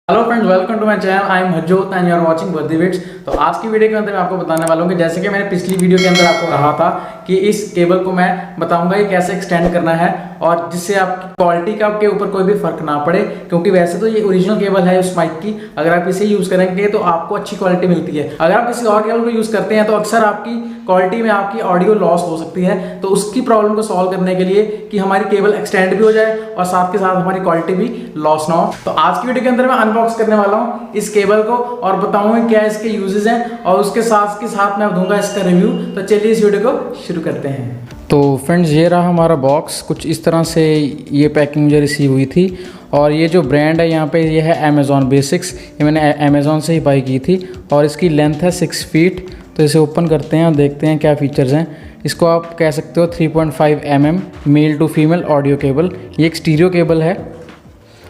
Hello friends, welcome to my channel. I am Hajot and you are watching WorthyWits। तो आज की video के अंदर मैं आपको बताने वाला हूँ कि जैसे कि मैंने पिछली वीडियो के अंदर आपको कहा था कि इस केबल को मैं बताऊंगा कि कैसे एक्सटेंड करना है और जिससे आपकी क्वालिटी का के ऊपर कोई भी फर्क ना पड़े, क्योंकि वैसे तो ये ओरिजिनल केबल है उस माइक की। अगर आप इसे यूज करेंगे तो आपको अच्छी क्वालिटी मिलती है। अगर आप किसी और केबल को यूज करते हैं तो अक्सर आपकी क्वालिटी में आपकी ऑडियो लॉस हो सकती है। तो उसकी प्रॉब्लम को सॉल्व करने के लिए कि हमारी केबल एक्सटेंड भी हो जाए और साथ के साथ हमारी क्वालिटी भी लॉस ना हो, तो आज की वीडियो के अंदर मैं अनबॉक्स करने वाला हूँ इस केबल को और बताऊंगा क्या इसके यूजेस हैं और उसके साथ मैं दूंगा इसका रिव्यू। तो चलिए इस वीडियो को शुरू करते हैं। तो फ्रेंड्स, ये रहा हमारा बॉक्स। कुछ इस तरह से ये पैकिंग मुझे रिसीव हुई थी और ये जो ब्रांड है यहाँ पे ये है अमेज़ॉन बेसिक्स। ये मैंने अमेज़ॉन से ही बाई की थी और इसकी लेंथ है 6 फीट। तो इसे ओपन करते हैं और देखते हैं क्या फीचर्स हैं। इसको आप कह सकते हो 3.5 mm male to female audio cable. ये एक स्टीरियो केबल है।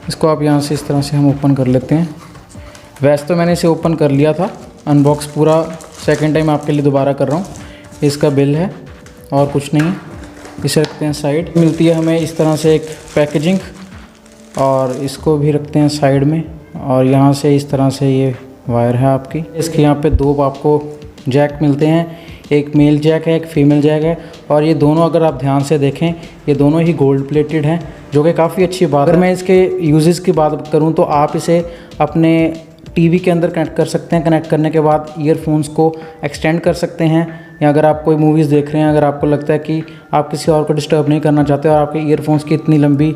इसको आप यहाँ से इस तरह से हम ओपन कर लेते हैं। वैसे तो मैंने इसे ओपन कर लिया था, अनबॉक्स पूरा सेकंड टाइम आपके लिए दोबारा कर रहा हूँ। इसका बिल है और कुछ नहीं। इसे रखते हैं साइड। मिलती है हमें इस तरह से एक पैकेजिंग और इसको भी रखते हैं साइड में। और यहाँ से इस तरह से ये वायर है आपकी। इसके यहाँ पे दो आपको जैक मिलते हैं, एक मेल जैक है एक फीमेल जैक है। और ये दोनों अगर आप ध्यान से देखें ये दोनों ही गोल्ड प्लेटेड हैं, जो कि काफ़ी अच्छी बात है। अगर मैं इसके यूजेस की बात करूँ तो आप इसे अपने टीवी के अंदर कनेक्ट कर सकते हैं। कनेक्ट करने के बाद ईयरफोन्स को एक्सटेंड कर सकते हैं, या अगर आप कोई मूवीज़ देख रहे हैं, अगर आपको लगता है कि आप किसी और को डिस्टर्ब नहीं करना चाहते और आपके ईयरफोन्स की इतनी लंबी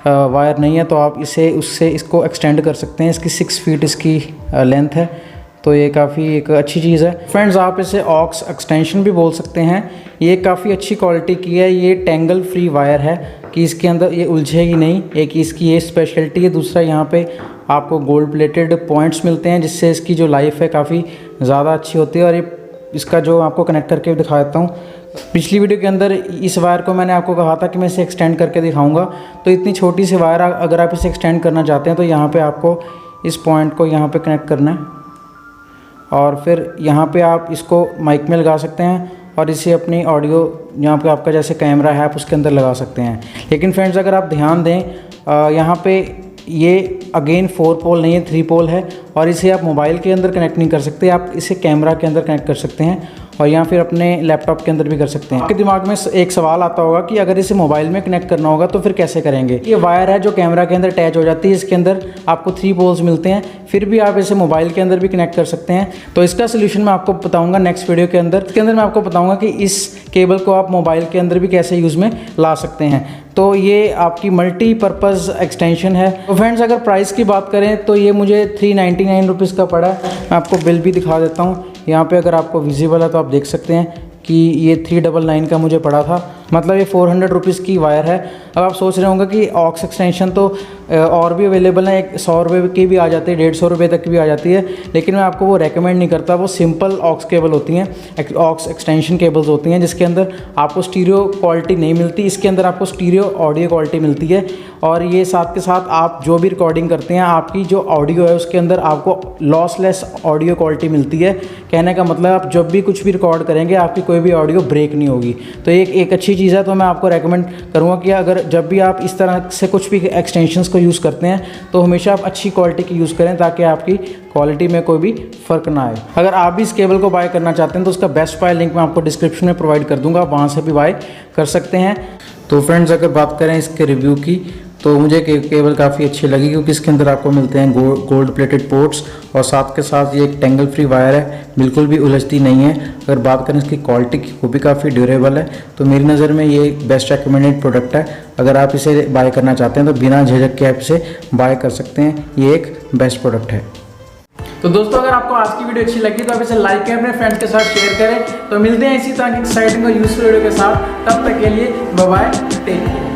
वायर नहीं है, तो आप इसको एक्सटेंड कर सकते हैं। इसकी 6 फीट इसकी लेंथ है, तो ये काफ़ी एक अच्छी चीज़ है। फ्रेंड्स, आप इसे ऑक्स एक्सटेंशन भी बोल सकते हैं। ये काफ़ी अच्छी क्वालिटी की है। ये टेंगल फ्री वायर है कि इसके अंदर ये उलझेगी नहीं। एक इसकी ये स्पेशलिटी है। दूसरा, यहाँ पे आपको गोल्ड प्लेटेड पॉइंट्स मिलते हैं, जिससे इसकी जो लाइफ है काफ़ी ज़्यादा अच्छी होती है। और ये इसका जो आपको कनेक्ट करके दिखा देता हूँ। पिछली वीडियो के अंदर इस वायर को मैंने आपको कहा था कि मैं इसे एक्सटेंड करके दिखाऊँगा। तो इतनी छोटी सी वायर अगर आप इसे एक्सटेंड करना चाहते हैं तो यहाँ पर आपको इस पॉइंट को यहाँ पर कनेक्ट करना है और फिर यहाँ पे आप इसको माइक में लगा सकते हैं और इसे अपनी ऑडियो यहाँ पे आपका जैसे कैमरा है आप उसके अंदर लगा सकते हैं। लेकिन फ्रेंड्स, अगर आप ध्यान दें यहाँ पे ये अगेन 4 पोल नहीं है, 3 पोल है। और इसे आप मोबाइल के अंदर कनेक्ट नहीं कर सकते, आप इसे कैमरा के अंदर कनेक्ट कर सकते हैं और या फिर अपने लैपटॉप के अंदर भी कर सकते हैं। आपके दिमाग में एक सवाल आता होगा कि अगर इसे मोबाइल में कनेक्ट करना होगा तो फिर कैसे करेंगे। ये वायर है जो कैमरा के अंदर अटैच हो जाती है। इसके अंदर आपको 3 पोल्स मिलते हैं, फिर भी आप इसे मोबाइल के अंदर भी कनेक्ट कर सकते हैं। तो इसका सोल्यूशन मैं आपको बताऊंगा नेक्स्ट वीडियो के अंदर। इसके अंदर मैं आपको बताऊंगा कि इस केबल को आप मोबाइल के अंदर भी कैसे यूज़ में ला सकते हैं। तो ये आपकी मल्टीपर्पज़ एक्सटेंशन है। तो फ्रेंड्स, अगर प्राइस की बात करें तो ये मुझे 399 रुपीज़ का पड़ा। मैं आपको बिल भी दिखा देता हूँ। यहाँ पे अगर आपको विजिबल है तो आप देख सकते हैं कि ये 399 का मुझे पड़ा था। मतलब ये 400 रुपीज़ की वायर है। अब आप सोच रहे होंगे कि ऑक्स एक्सटेंशन तो और भी अवेलेबल है, 100 रुपये की भी आ जाती है, 150 रुपये तक की भी आ जाती है। लेकिन मैं आपको वो रेकमेंड नहीं करता। वो सिंपल ऑक्स केबल होती हैं, ऑक्स एक्सटेंशन केबल्स होती हैं, जिसके अंदर आपको स्टीरियो क्वालिटी नहीं मिलती। इसके अंदर आपको स्टीरियो ऑडियो क्वालिटी मिलती है। और ये साथ के साथ आप जो भी रिकॉर्डिंग करते हैं, आपकी जो ऑडियो है उसके अंदर आपको लॉसलेस ऑडियो क्वालिटी मिलती है। कहने का मतलब आप जब भी कुछ भी रिकॉर्ड करेंगे आपकी कोई भी ऑडियो ब्रेक नहीं होगी। तो एक अच्छी चीज़ है। तो मैं आपको रेकमेंड करूँगा कि अगर जब भी आप इस तरह से कुछ भी एक्सटेंशंस को यूज़ करते हैं तो हमेशा आप अच्छी क्वालिटी की यूज़ करें, ताकि आपकी क्वालिटी में कोई भी फ़र्क ना आए। अगर आप भी इस केबल को बाय करना चाहते हैं तो उसका बेस्ट बाय लिंक मैं आपको डिस्क्रिप्शन में प्रोवाइड कर दूँगा, आप वहाँ से भी बाय कर सकते हैं। तो फ्रेंड्स, अगर बात करें इसके रिव्यू की तो मुझे केबल काफ़ी अच्छी लगी, क्योंकि इसके अंदर आपको मिलते हैं गोल्ड प्लेटेड पोर्ट्स और साथ के साथ ये एक टेंगल फ्री वायर है, बिल्कुल भी उलझती नहीं है। अगर बात करें इसकी क्वालिटी की, वो भी काफ़ी ड्यूरेबल है। तो मेरी नज़र में ये बेस्ट रिकमेंडेड प्रोडक्ट है। अगर आप इसे बाय करना चाहते हैं तो बिना झिझक के आप इसे बाय कर सकते हैं। ये एक बेस्ट प्रोडक्ट है। तो दोस्तों, अगर आपको आज की वीडियो अच्छी लगी तो आप इसे लाइक करें, अपने फ्रेंड्स के साथ शेयर करें। तो मिलते हैं इसी तरह की एक्साइटिंग और यूजफुल वीडियो के साथ। तब तक के लिए बाय बाय, टेक केयर।